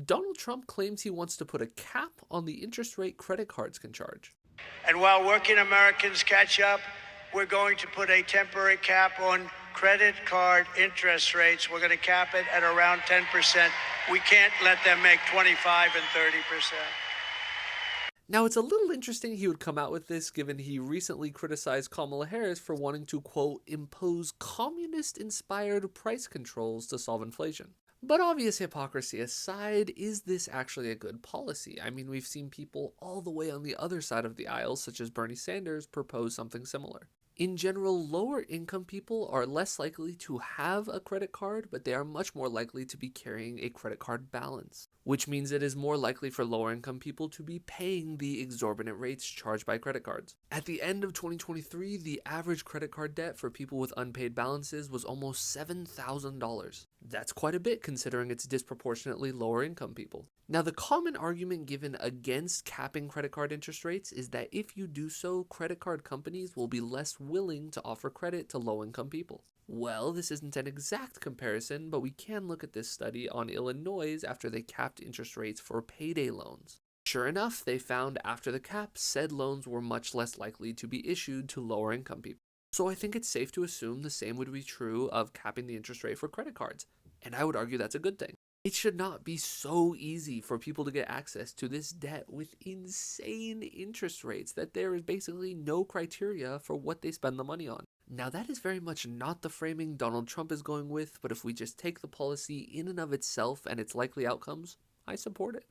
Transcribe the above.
Donald Trump claims he wants to put a cap on the interest rate credit cards can charge. And while working Americans catch up, we're going to put a temporary cap on credit card interest rates. We're going to cap it at around 10%. We can't let them make 25 and 30%. Now, it's a little interesting he would come out with this given he recently criticized Kamala Harris for wanting to, quote, impose communist inspired price controls to solve inflation. But obvious hypocrisy aside, is this actually a good policy? I mean, we've seen people all the way on the other side of the aisle, such as Bernie Sanders, propose something similar. In general, lower income people are less likely to have a credit card, but they are much more likely to be carrying a credit card balance, which means it is more likely for lower income people to be paying the exorbitant rates charged by credit cards. At the end of 2023, the average credit card debt for people with unpaid balances was almost $7,000. That's quite a bit considering it's disproportionately lower income people. Now, the common argument given against capping credit card interest rates is that if you do so, credit card companies will be less willing to offer credit to low-income people. Well, this isn't an exact comparison, but we can look at this study on Illinois after they capped interest rates for payday loans. Sure enough, they found after the cap, said loans were much less likely to be issued to lower-income people. So I think it's safe to assume the same would be true of capping the interest rate for credit cards, and I would argue that's a good thing. It should not be so easy for people to get access to this debt with insane interest rates that there is basically no criteria for what they spend the money on. Now, that is very much not the framing Donald Trump is going with, but if we just take the policy in and of itself and its likely outcomes, I support it.